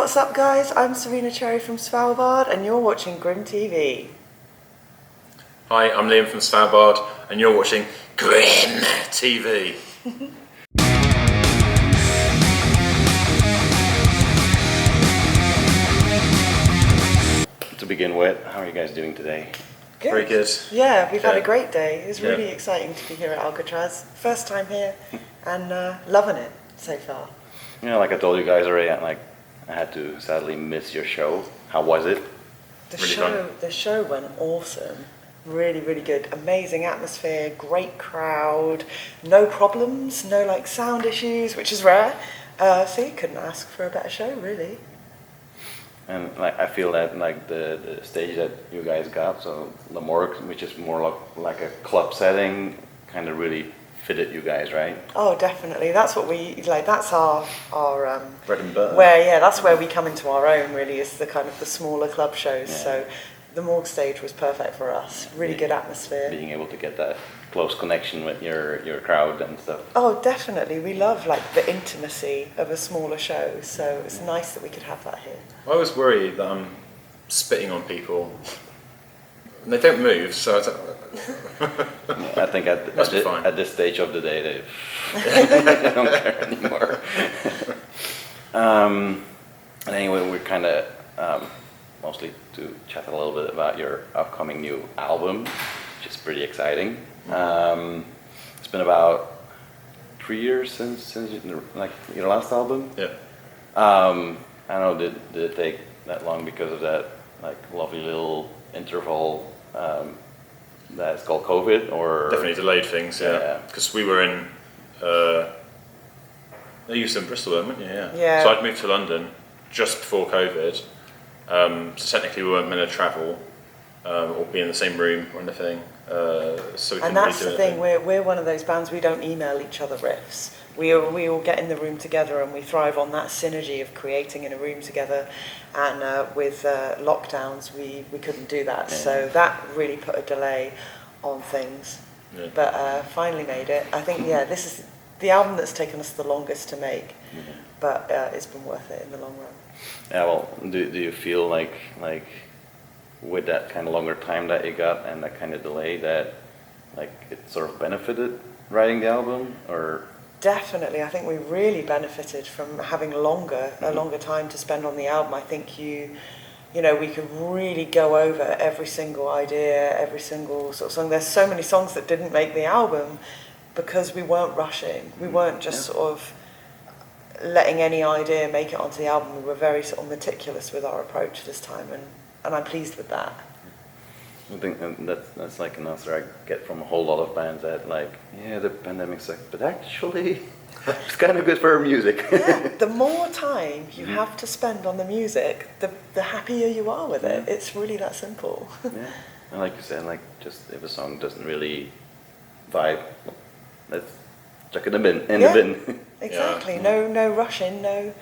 what's up guys? I'm Serena Cherry from Svalbard and you're watching GRIMM TV. Hi, I'm Liam from Svalbard and you're watching GRIMM TV. To begin with, how are you guys doing today? Good. Very good. Yeah, we've had a great day. It's really exciting to be here at Alcatraz. First time here and loving it so far. You know, like I told you guys already, I had to sadly miss your show. How was it? The show went awesome. Really, really good. Amazing atmosphere, great crowd, no problems, no like sound issues, which is rare. So you couldn't ask for a better show, really. And like I feel that like the stage that you guys got, so the Morgue, which is more like a club setting, kind of really fitted you guys, right? Oh, definitely. That's what we like. That's our bread and butter. That's where we come into our own. Really, is the kind of the smaller club shows. Yeah. So the Morgue stage was perfect for us. Really good atmosphere. Being able to get that close connection with your crowd and stuff. Oh, definitely. We love like the intimacy of a smaller show. So it's nice that we could have that here. I was worried that I'm spitting on people. And they don't move, so I think at this stage of the day, they don't care anymore. And anyway, we're kind of mostly to chat a little bit about your upcoming new album, which is pretty exciting. It's been about 3 years since like your last album. Yeah. I don't know, did it take that long because of that like lovely little interval that's called COVID, or definitely delayed things, yeah. Because we were in, you used in Bristol, weren't you? Yeah. So I'd moved to London just before COVID. So technically we weren't meant to travel or be in the same room or anything. So we and that's the thing. We're one of those bands. We don't email each other riffs. We all get in the room together and we thrive on that synergy of creating in a room together. And with lockdowns, we couldn't do that. Yeah. So that really put a delay on things. Yeah. But finally made it. I think, this is the album that's taken us the longest to make. Mm-hmm. But it's been worth it in the long run. Yeah, well, do you feel like with that kind of longer time that you got and that kind of delay that like it sort of benefited writing the album, or? Definitely, I think we really benefited from having a longer time to spend on the album. I think we could really go over every single idea, every single sort of song. There's so many songs that didn't make the album because we weren't rushing. We weren't just sort of letting any idea make it onto the album. We were very sort of meticulous with our approach this time, and I'm pleased with that. I think that's like an answer I get from a whole lot of bands that like, the pandemic sucked, but actually it's kind of good for our music. Yeah, the more time you have to spend on the music, the happier you are with it. It's really that simple. Yeah, and like you said, like just if a song doesn't really vibe, let's chuck it in the bin. Exactly. Yeah. No rushing. No,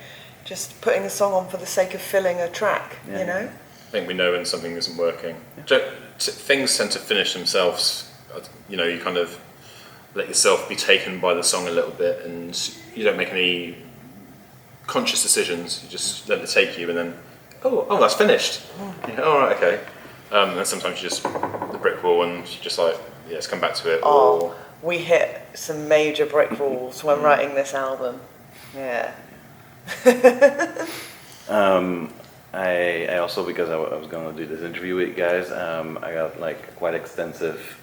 just putting a song on for the sake of filling a track. Yeah. You know. I think we know when something isn't working. Yeah. Things tend to finish themselves. You kind of let yourself be taken by the song a little bit, and you don't make any conscious decisions. You just let it take you, and then, oh, that's finished. Yeah, all right, okay. And then sometimes you just the brick wall, and you just like, let's come back to it. Oh, we hit some major brick walls when writing this album. Yeah. I also, because I was going to do this interview with you guys, I got like a quite extensive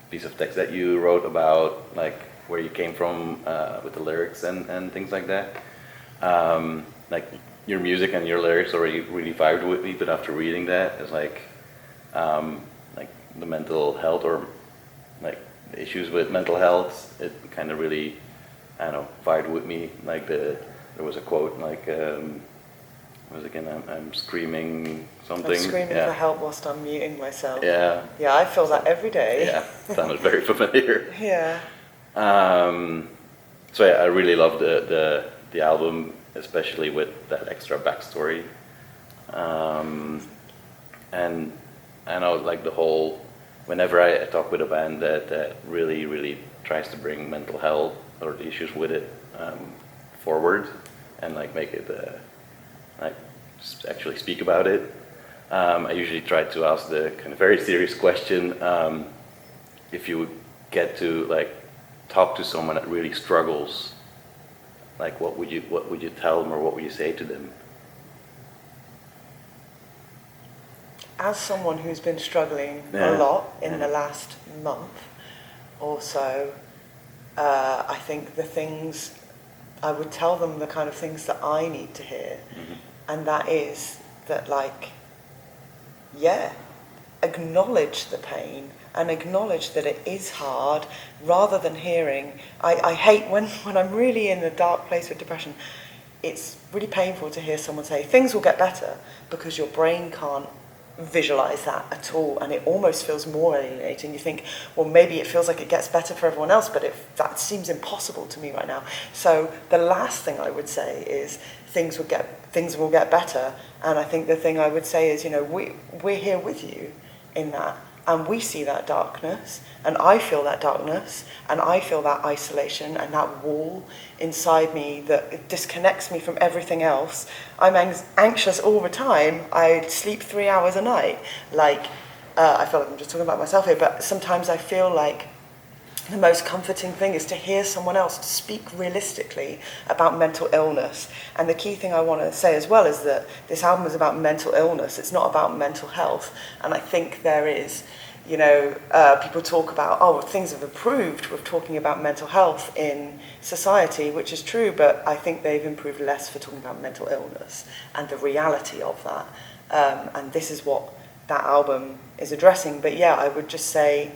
piece of text that you wrote about like where you came from with the lyrics and things like that. Like your music and your lyrics already really vibed with me, but after reading that, it's like the mental health or like the issues with mental health, it kind of really, I don't know, vibed with me. Like there was a quote like, I'm screaming something. I'm screaming for help whilst I'm muting myself. Yeah. Yeah, I feel that every day. Yeah, sounded very familiar. Yeah. So I really love the album, especially with that extra backstory. And I know like the whole, whenever I talk with a band that really, really tries to bring mental health or the issues with it forward and like make it like actually speak about it. I usually try to ask the kind of very serious question: if you would get to like talk to someone that really struggles, like what would you tell them, or what would you say to them? As someone who's been struggling Yeah. a lot in the last month or so, I think the things I would tell them, the kind of things that I need to hear, and that is that, like, yeah, acknowledge the pain and acknowledge that it is hard, rather than hearing, I hate when I'm really in a dark place with depression, it's really painful to hear someone say things will get better, because your brain can't visualize that at all, and it almost feels more alienating. You think, well, maybe it feels like it gets better for everyone else, but that seems impossible to me right now. So the last thing I would say is things will get better, and I think the thing I would say is, we're here with you in that, and we see that darkness, and I feel that darkness, and I feel that isolation and that wall inside me that disconnects me from everything else. I'm anxious all the time. I sleep 3 hours a night. Like, I feel like I'm just talking about myself here, but sometimes I feel like the most comforting thing is to hear someone else speak realistically about mental illness. And the key thing I want to say as well is that this album is about mental illness. It's not about mental health. And I think there is, people talk about, things have improved with talking about mental health in society, which is true, but I think they've improved less for talking about mental illness and the reality of that. And this is what that album is addressing. But yeah, I would just say,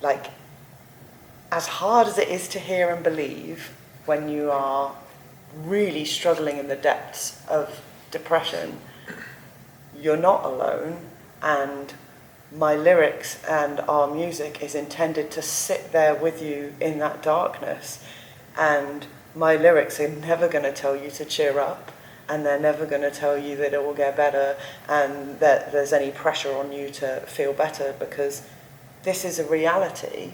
like, as hard as it is to hear and believe when you are really struggling in the depths of depression, you're not alone, and my lyrics and our music is intended to sit there with you in that darkness, and my lyrics are never going to tell you to cheer up, and they're never going to tell you that it will get better and that there's any pressure on you to feel better, because this is a reality.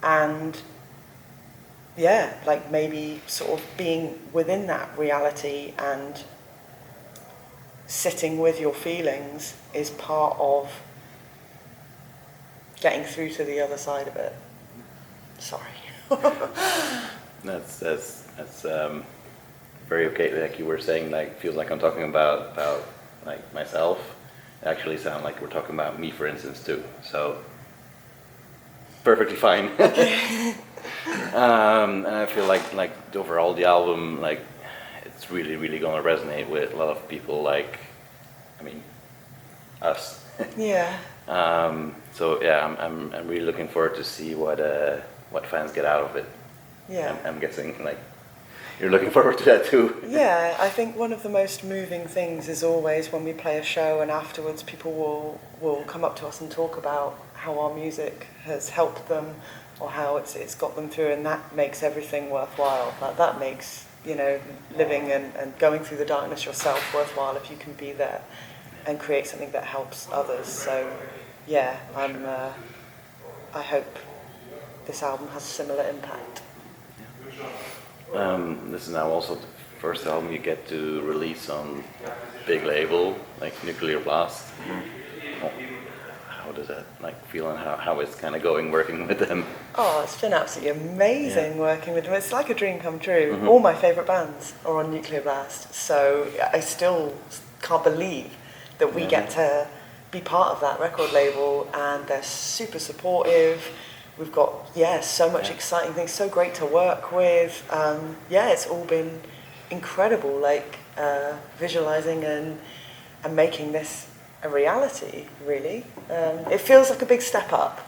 And yeah, like, maybe sort of being within that reality and sitting with your feelings is part of getting through to the other side of it. Sorry. That's very okay. Like you were saying, like, feels like I'm talking about like myself. It actually sound like we're talking about me, for instance, too. So perfectly fine. And I feel like overall the album, like, it's really, really gonna resonate with a lot of people, like, I mean, us. Yeah. So yeah, I'm really looking forward to see what fans get out of it. Yeah. I'm guessing, like, you're looking forward to that too. Yeah, I think one of the most moving things is always when we play a show and afterwards people will come up to us and talk about how our music has helped them or how it's got them through, and that makes everything worthwhile. Like, that makes, living and going through the darkness yourself worthwhile, if you can be there and create something that helps others. So yeah, I hope this album has a similar impact. This is now also the first album you get to release on a big label like Nuclear Blast. How does that feel, and how it's kind of going working with them? Oh, it's been absolutely amazing working with them. It's like a dream come true. All my favourite bands are on Nuclear Blast, so I still can't believe that we get to be part of that record label, and they're super supportive. We've got, so much exciting things, so great to work with. It's all been incredible, like, visualising and making this a reality, really. It feels like a big step up,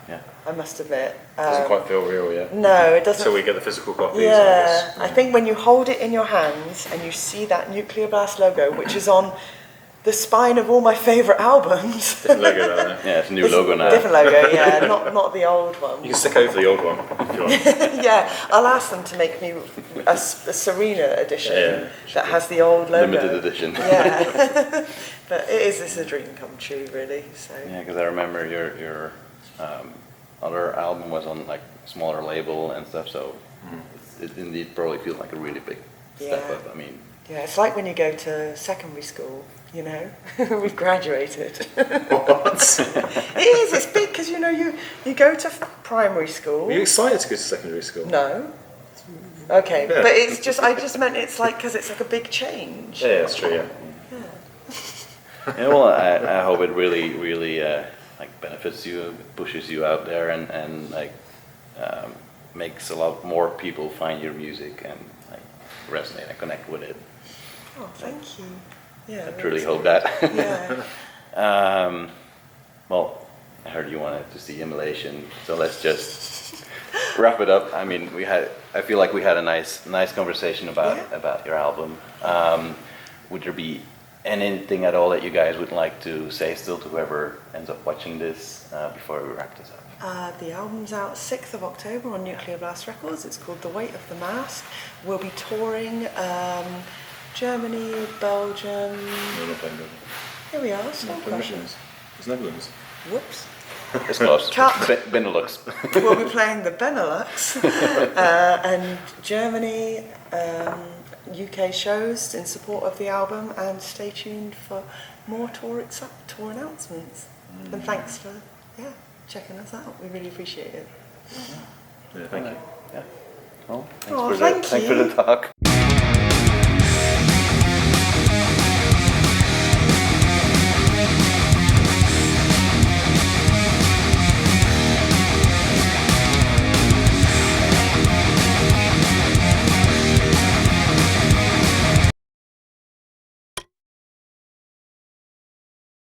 I must admit. Doesn't quite feel real yet. No, it doesn't. Until we get the physical copies, I Yeah, guess. I think when you hold it in your hands and you see that Nuclear Blast logo, which is on the spine of all my favourite albums. Different logo down there. Yeah, it's a new logo now. Different logo, yeah, not the old one. You can stick over the old one if you want. Yeah, I'll ask them to make me a Serena edition that has the old logo. Limited edition. Yeah, but this is a dream come true, really. So Yeah, because I remember your other album was on like a smaller label and stuff, so it indeed probably feels like a really big step Yeah. up. I mean, Yeah, it's like when you go to secondary school, you know, we've graduated. What? It is, it's big because, you know, you go to primary school. Were you excited to go to secondary school? No. Okay, Yeah. but it's just, I just meant it's like, because it's like a big change. Yeah, that's true, yeah. Yeah, well, I hope it really like benefits you, pushes you out there, and like makes a lot more people find your music and like resonate and connect with it. Oh, thank you. Yeah. I truly hope that. Yeah. Well, I heard you wanted to see Immolation, so let's just wrap it up. I mean, I feel like we had a nice conversation about your album. Would there be anything at all that you guys would like to say still to whoever ends up watching this before we wrap this up? The album's out 6th of October on Nuclear Blast Records. It's called The Weight of the Mask. We'll be touring Germany, Belgium. No, not Belgium. Here we are, still Belgium. It's Netherlands. Whoops. It's close. Cut. Benelux. We'll be playing the Benelux and Germany, UK shows in support of the album, and stay tuned for more tour announcements. And thanks for checking us out. We really appreciate it. Yeah, thank you. Yeah. Well, Oh, thanks for the talk.